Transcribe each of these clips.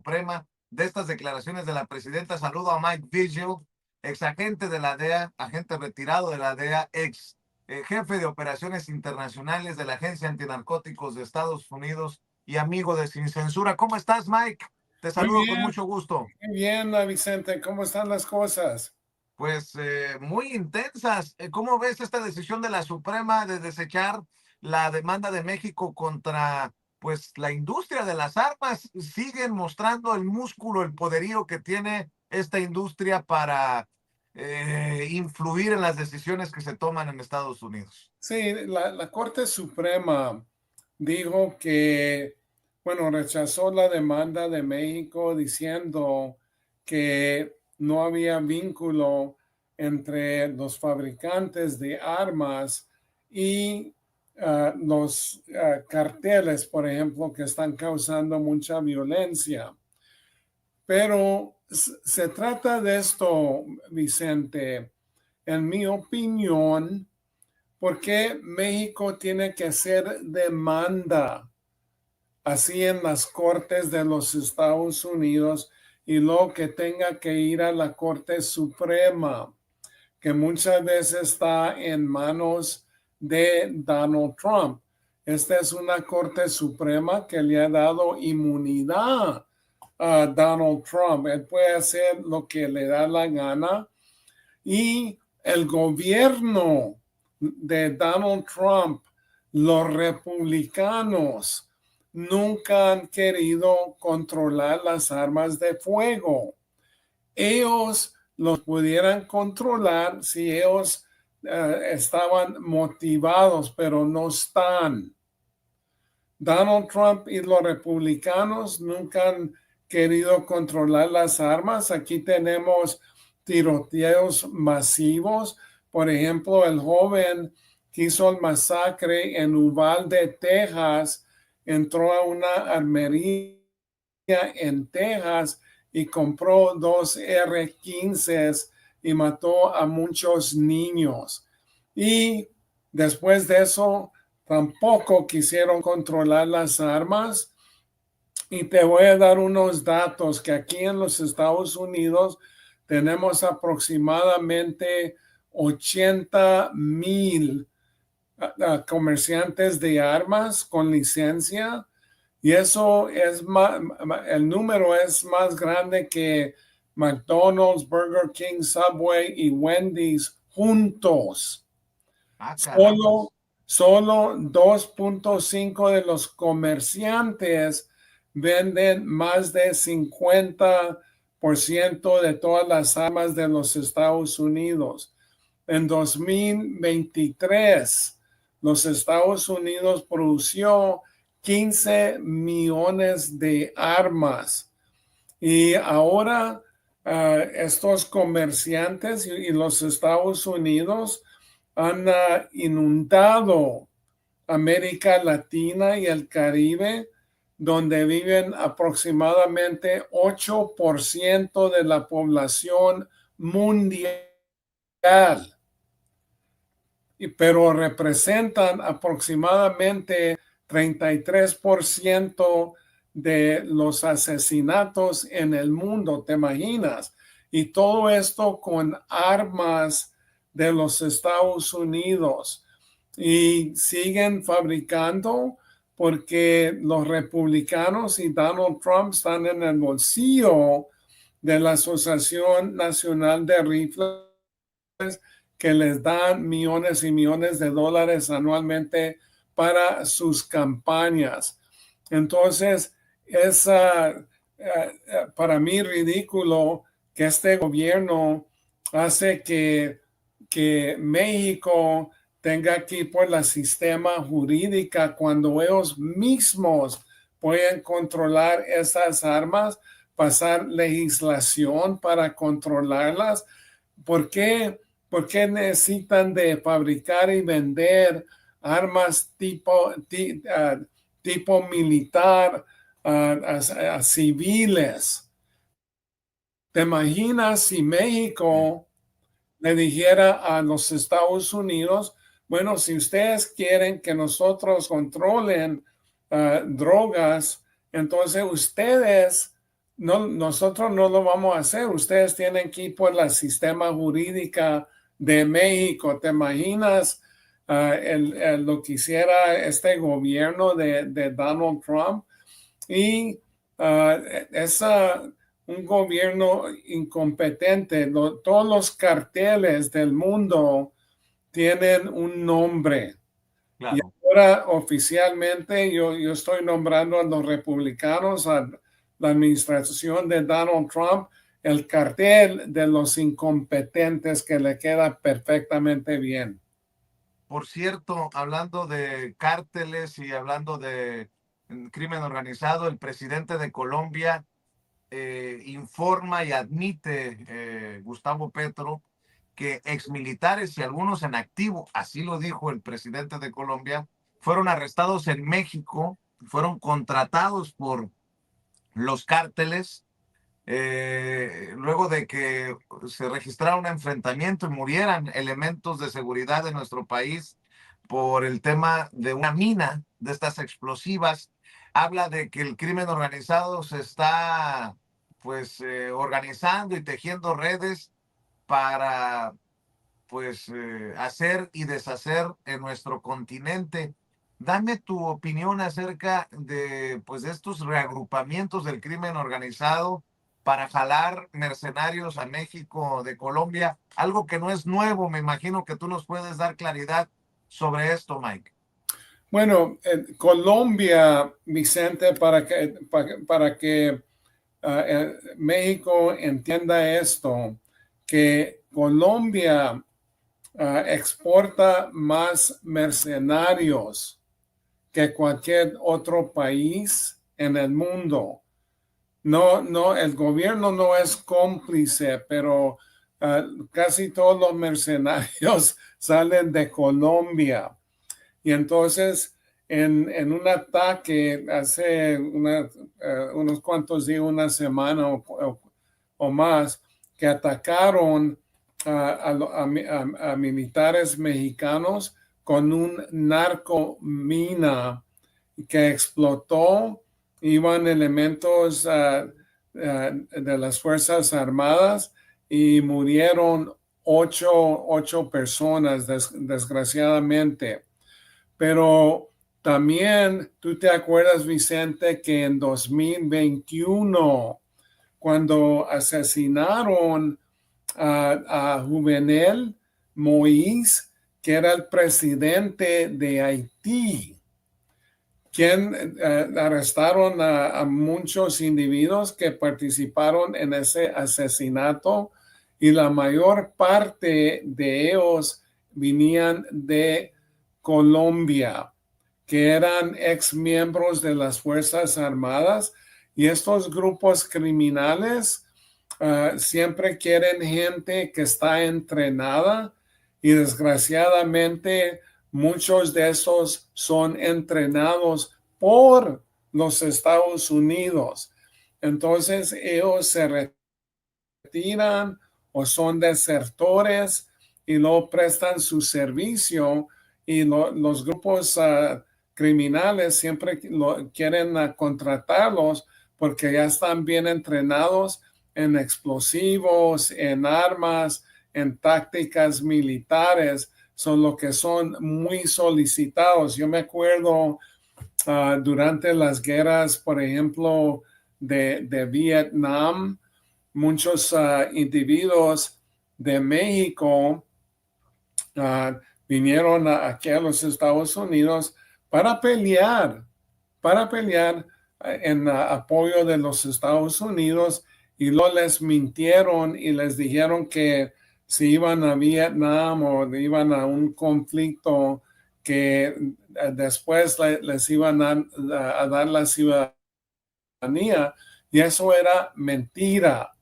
Suprema de estas declaraciones de la presidenta. Saludo a Mike Vigil, ex agente de la DEA, agente retirado de la DEA, ex jefe de operaciones internacionales de la Agencia Antinarcóticos de Estados Unidos y amigo de Sin Censura. ¿Cómo estás, Mike? Te saludo con mucho gusto. Muy bien, Vicente, ¿cómo están las cosas? Pues muy intensas. ¿Cómo ves esta decisión de la Suprema de desechar la demanda de México contra pues la industria de las armas? Siguen mostrando el músculo, el poderío que tiene esta industria para influir en las decisiones que se toman en Estados Unidos. Sí, la Corte Suprema dijo que, bueno, rechazó la demanda de México diciendo que no había vínculo entre los fabricantes de armas y los carteles, por ejemplo, que están causando mucha violencia. Pero se trata de esto, Vicente, en mi opinión, ¿por qué México tiene que hacer demanda así en las cortes de los Estados Unidos y luego que tenga que ir a la Corte Suprema, que muchas veces está en manos de Donald Trump? Esta es una Corte Suprema que le ha dado inmunidad a Donald Trump. Él puede hacer lo que le da la gana y el gobierno de Donald Trump, los republicanos, nunca han querido controlar las armas de fuego. Ellos los pudieran controlar si ellos estaban motivados, pero no están. Donald Trump y los republicanos nunca han querido controlar las armas. Aquí tenemos tiroteos masivos. Por ejemplo, el joven que hizo el masacre en Uvalde, Texas, entró a una armería en Texas y compró dos R-15 y mató a muchos niños. Y después de eso, tampoco quisieron controlar las armas. Y te voy a dar unos datos que aquí en los Estados Unidos tenemos aproximadamente 80,000 comerciantes de armas con licencia. Y eso es más, el número es más grande que McDonald's, Burger King, Subway y Wendy's juntos. Ah, Solo, carambas. solo 2.5 de los comerciantes venden más de 50% de todas las armas de los Estados Unidos. En 2023, los Estados Unidos produció 15 millones de armas. Y ahora estos comerciantes y los Estados Unidos han inundado América Latina y el Caribe, donde viven aproximadamente 8% de la población mundial, pero representan aproximadamente 33% de los asesinatos en el mundo, ¿te imaginas? Y todo esto con armas de los Estados Unidos. Y siguen fabricando porque los republicanos y Donald Trump están en el bolsillo de la Asociación Nacional de Rifles, que les dan millones y millones de dólares anualmente para sus campañas. Entonces, es para mí ridículo que este gobierno hace que México tenga que ir por la sistema jurídica cuando ellos mismos pueden controlar esas armas, pasar legislación para controlarlas. ¿Por qué? ¿Por qué necesitan de fabricar y vender armas tipo militar a civiles? ¿Te imaginas si México le dijera a los Estados Unidos, bueno, si ustedes quieren que nosotros controlen drogas, entonces ustedes no, nosotros no lo vamos a hacer. Ustedes tienen que ir por la sistema jurídica de México. ¿Te imaginas lo que hiciera este gobierno de Donald Trump? Y es un gobierno incompetente. Todos los carteles del mundo tienen un nombre. Y Claro. ahora oficialmente yo estoy nombrando a los republicanos, a la administración de Donald Trump, el cartel de los incompetentes que le queda perfectamente bien. Por cierto, hablando de cárteles y hablando de crimen organizado, el presidente de Colombia informa y admite, Gustavo Petro, que exmilitares y algunos en activo, así lo dijo el presidente de Colombia, fueron arrestados en México, fueron contratados por los cárteles, luego de que se registrara un enfrentamiento y murieran elementos de seguridad de nuestro país por el tema de una mina de estas explosivas. Habla de que el crimen organizado se está pues organizando y tejiendo redes para pues hacer y deshacer en nuestro continente. Dame tu opinión acerca de pues de estos reagrupamientos del crimen organizado para jalar mercenarios a México de Colombia, algo que no es nuevo. Me imagino que tú nos puedes dar claridad sobre esto, Mike. Bueno, Colombia, Vicente, para que México entienda esto, que Colombia exporta más mercenarios que cualquier otro país en el mundo. No, no, el gobierno no es cómplice, pero casi todos los mercenarios salen de Colombia. Y entonces, en un ataque hace unos cuantos días, una semana o más, que atacaron a militares mexicanos con un narcomina que explotó. Iban elementos de las Fuerzas Armadas y murieron ocho personas, desgraciadamente. Pero también tú te acuerdas, Vicente, que en 2021, cuando asesinaron a Juvenel Moïse, que era el presidente de Haití, quien arrestaron a muchos individuos que participaron en ese asesinato y la mayor parte de ellos venían de Colombia, que eran ex miembros de las Fuerzas Armadas, y estos grupos criminales siempre quieren gente que está entrenada, y desgraciadamente muchos de esos son entrenados por los Estados Unidos. Entonces ellos se retiran o son desertores y no prestan su servicio, y los grupos criminales siempre quieren contratarlos porque ya están bien entrenados en explosivos, en armas, en tácticas militares, son lo que son muy solicitados. Yo me acuerdo durante las guerras, por ejemplo, de Vietnam, muchos individuos de México vinieron aquí a los Estados Unidos para pelear en apoyo de los Estados Unidos, y luego les mintieron y les dijeron que si iban a Vietnam o iban a un conflicto, que después les iban a dar la ciudadanía, y eso era mentira.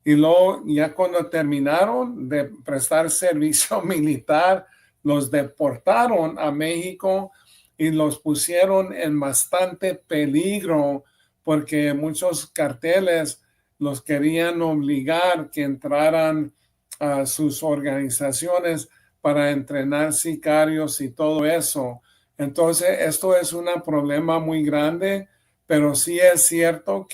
Y luego, ya cuando terminaron de prestar servicio militar, los deportaron a México y los pusieron en bastante peligro, porque muchos carteles los querían obligar que entraran a sus organizaciones para entrenar sicarios y todo eso. Entonces, esto es un problema muy grande, pero sí es cierto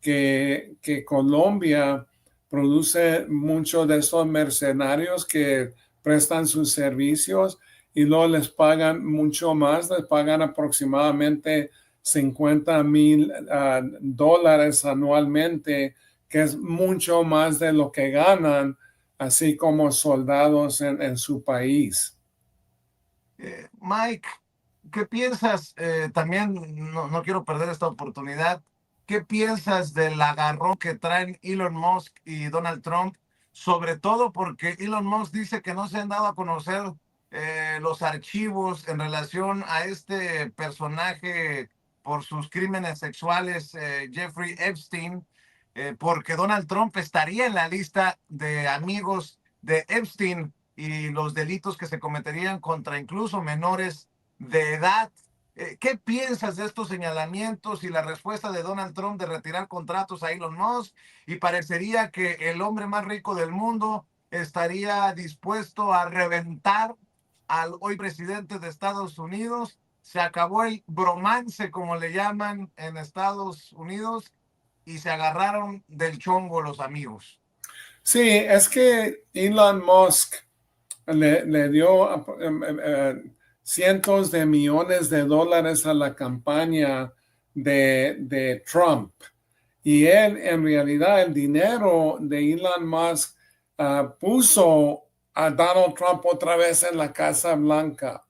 que Colombia produce muchos de esos mercenarios que prestan sus servicios y luego les pagan mucho más, les pagan aproximadamente $50,000 anualmente, que es mucho más de lo que ganan, así como soldados en su país. Mike, ¿qué piensas? También no quiero perder esta oportunidad. ¿Qué piensas del agarrón que traen Elon Musk y Donald Trump? Sobre todo porque Elon Musk dice que no se han dado a conocer los archivos en relación a este personaje por sus crímenes sexuales, Jeffrey Epstein, porque Donald Trump estaría en la lista de amigos de Epstein y los delitos que se cometerían contra incluso menores de edad. ¿Qué piensas de estos señalamientos y la respuesta de Donald Trump de retirar contratos a Elon Musk? Y parecería que el hombre más rico del mundo estaría dispuesto a reventar al hoy presidente de Estados Unidos. Se acabó el bromance, como le llaman en Estados Unidos, y se agarraron del chongo los amigos. Sí, es que Elon Musk le dio cientos de millones de dólares a la campaña de Trump. Y él, en realidad, el dinero de Elon Musk puso a Donald Trump otra vez en la Casa Blanca.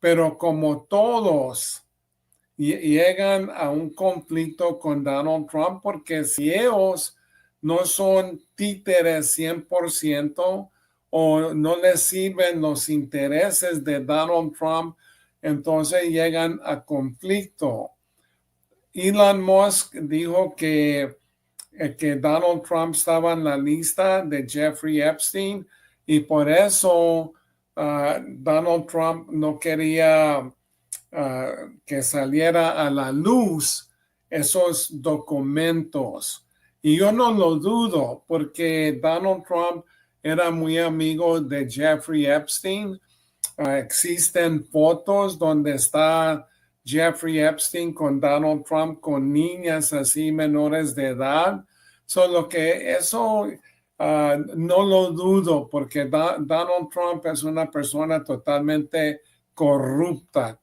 Pero como todos llegan a un conflicto con Donald Trump, porque si ellos no son títeres 100% o no les sirven los intereses de Donald Trump, entonces llegan a conflicto. Elon Musk dijo que Donald Trump estaba en la lista de Jeffrey Epstein y por eso Donald Trump no quería que saliera a la luz esos documentos. Y yo no lo dudo porque Donald Trump era muy amigo de Jeffrey Epstein. Existen fotos donde está Jeffrey Epstein con Donald Trump con niñas así menores de edad. Solo que eso no lo dudo porque Donald Trump es una persona totalmente corrupta.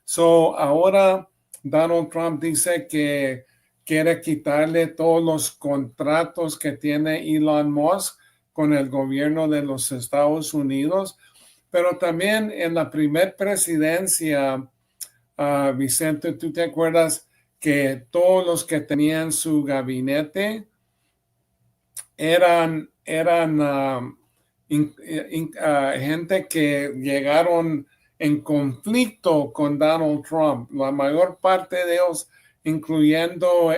So ahora Donald Trump dice que quiere quitarle todos los contratos que tiene Elon Musk con el gobierno de los Estados Unidos. Pero también en la primer presidencia, Vicente, ¿tú te acuerdas que todos los que tenían su gabinete eran gente que llegaron en conflicto con Donald Trump? La mayor parte de ellos, incluyendo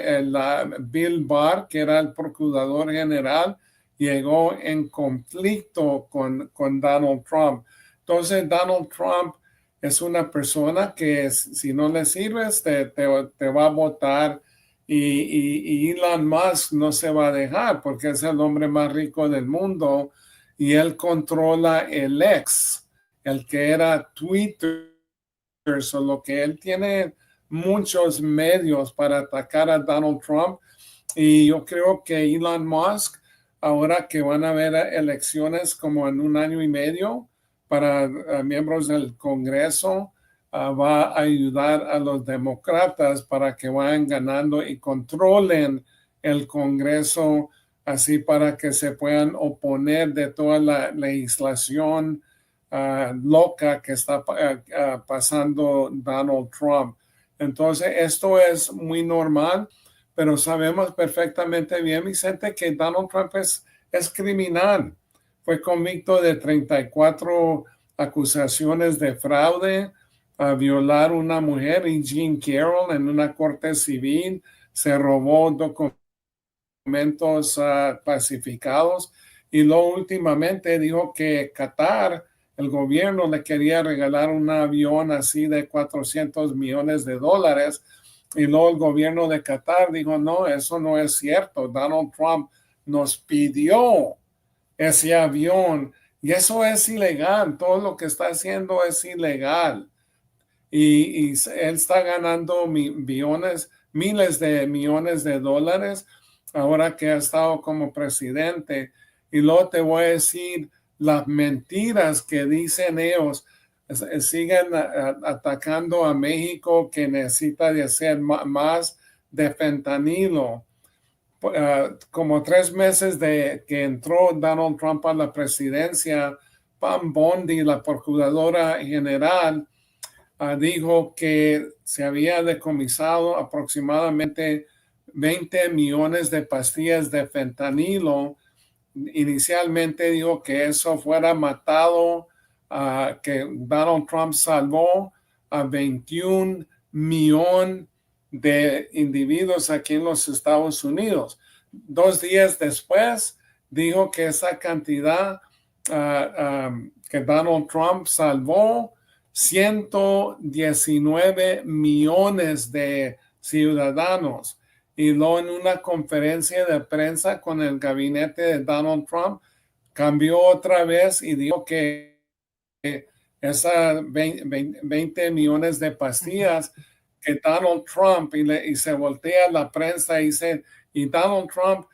Bill Barr, que era el procurador general, llegó en conflicto con Donald Trump. Entonces, Donald Trump es una persona que si no le sirves, te va a votar. Y Elon Musk no se va a dejar porque es el hombre más rico del mundo y él controla el ex, el que era Twitter, solo que él tiene muchos medios para atacar a Donald Trump. Y yo creo que Elon Musk, ahora que van a haber elecciones como en 1 año y medio para miembros del Congreso, va a ayudar a los demócratas para que vayan ganando y controlen el Congreso, así para que se puedan oponer de toda la legislación loca que está pasando Donald Trump. Entonces, esto es muy normal, pero sabemos perfectamente bien, Vicente, que Donald Trump es criminal. Fue convicto de 34 acusaciones de fraude, a violar a una mujer, y Jean Carroll, en una corte civil, se robó documentos clasificados y luego últimamente dijo que Qatar, el gobierno le quería regalar un avión así de $400 millones y luego el gobierno de Qatar dijo, no, eso no es cierto, Donald Trump nos pidió ese avión y eso es ilegal, todo lo que está haciendo es ilegal. Y él está ganando millones miles de millones de dólares ahora que ha estado como presidente. Y luego te voy a decir las mentiras que dicen ellos. Siguen atacando a México que necesita de hacer más de fentanilo. Como 3 meses de que entró Donald Trump a la presidencia, Pam Bondi, la procuradora general, dijo que se había decomisado aproximadamente 20 millones de pastillas de fentanilo. Inicialmente dijo que eso fuera matado, que Donald Trump salvó a 21 millones de individuos aquí en los Estados Unidos. 2 días después dijo que esa cantidad que Donald Trump salvó 119 millones de ciudadanos. Y luego en una conferencia de prensa con el gabinete de Donald Trump, cambió otra vez y dijo que esas 20 millones de pastillas que Donald Trump, y se voltea la prensa y dice, y Donald Trump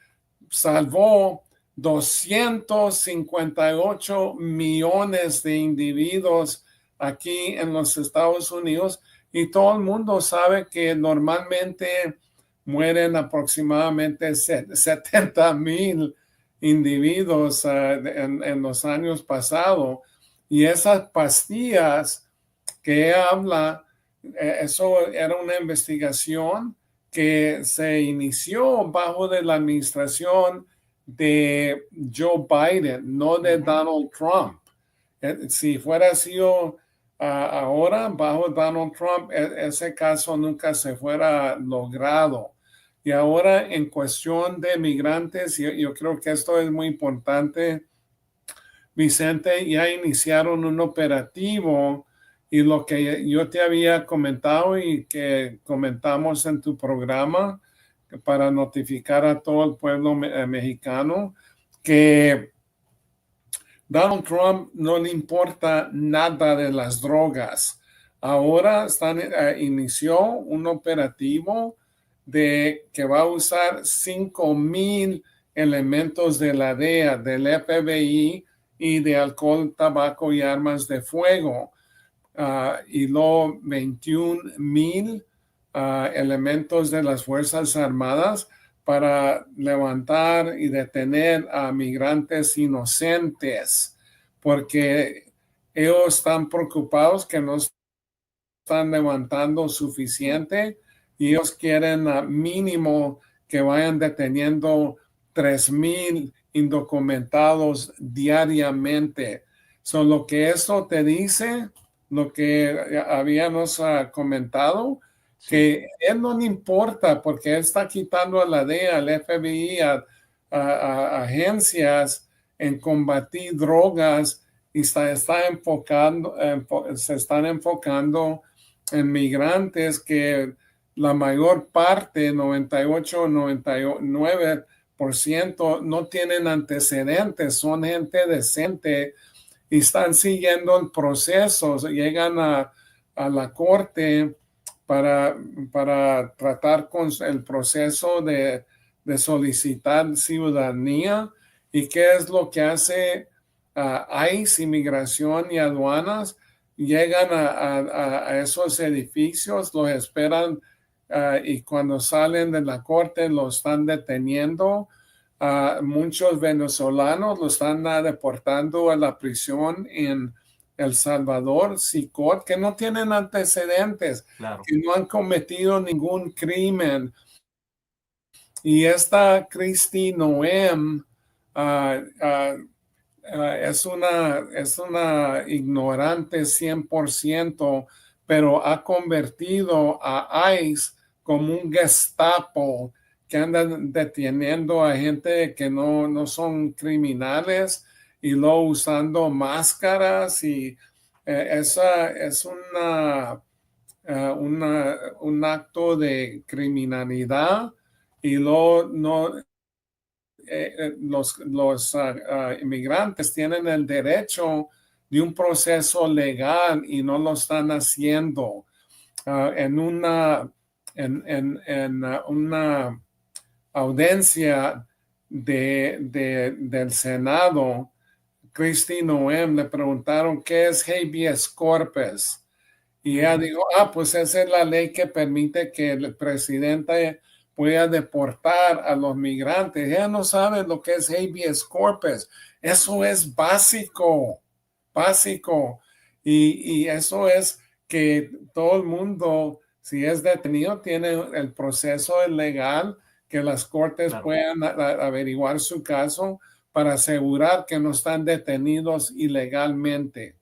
salvó 258 millones de individuos aquí en los Estados Unidos, y todo el mundo sabe que normalmente mueren aproximadamente 70,000 individuos en los años pasados. Y esas pastillas que habla, eso era una investigación que se inició bajo de la administración de Joe Biden, no de Donald Trump. Si fuera sido ahora bajo Donald Trump, ese caso nunca se fuera logrado. Y ahora en cuestión de migrantes, yo creo que esto es muy importante, Vicente. Ya iniciaron un operativo, y lo que yo te había comentado y que comentamos en tu programa para notificar a todo el pueblo mexicano, que Donald Trump no le importa nada de las drogas. Ahora inició un operativo que va a usar 5,000 elementos de la DEA, del FBI y de alcohol, tabaco y armas de fuego. Y luego 21,000 elementos de las Fuerzas Armadas para levantar y detener a migrantes inocentes, porque ellos están preocupados que no están levantando suficiente, y ellos quieren mínimo que vayan deteniendo 3,000 indocumentados diariamente. Lo que eso te dice, lo que habíamos comentado, que él no le importa, porque él está quitando a la DEA, al FBI, a agencias en combatir drogas, y se están enfocando en migrantes que la mayor parte, 98, 99%, no tienen antecedentes, son gente decente y están siguiendo el proceso, llegan a la corte para tratar con el proceso de solicitar ciudadanía. ¿Y qué es lo que hace ICE, Inmigración y Aduanas? Llegan a esos edificios, los esperan, y cuando salen de la corte los están deteniendo. Muchos venezolanos los están deportando a la prisión en El Salvador, SICOT, que no tienen antecedentes, claro, que no han cometido ningún crimen. Y esta Kristi Noem es una ignorante 100%, pero ha convertido a ICE como un Gestapo que andan deteniendo a gente que no son criminales, y luego usando máscaras, y esa es un acto de criminalidad. Y luego los inmigrantes tienen el derecho de un proceso legal y no lo están haciendo. En una en una audiencia del Senado, Kristi Noem, le preguntaron qué es habeas corpus. Y ella dijo, pues esa es la ley que permite que el presidente pueda deportar a los migrantes. Ella no sabe lo que es habeas corpus. Eso es básico, básico. Y eso es que todo el mundo, si es detenido, tiene el proceso legal que las cortes puedan averiguar su caso para asegurar que no están detenidos ilegalmente.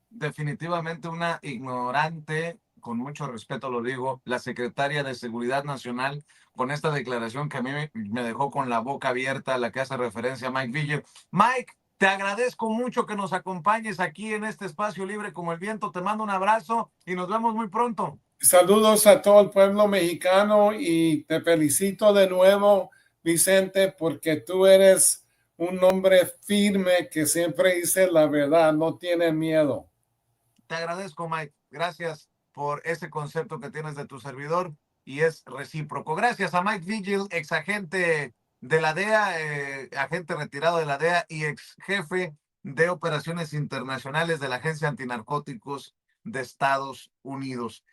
Definitivamente una ignorante, con mucho respeto lo digo, la secretaria de Seguridad Nacional, con esta declaración que a mí me dejó con la boca abierta, a la que hace referencia a Mike Vigil. Mike, te agradezco mucho que nos acompañes aquí en este espacio libre como el viento. Te mando un abrazo y nos vemos muy pronto. Saludos a todo el pueblo mexicano y te felicito de nuevo, Vicente, porque tú eres un hombre firme que siempre dice la verdad, no tiene miedo. Te agradezco, Mike. Gracias por ese concepto que tienes de tu servidor y es recíproco. Gracias a Mike Vigil, ex agente de la DEA, agente retirado de la DEA y ex jefe de operaciones internacionales de la Agencia Antinarcóticos de Estados Unidos.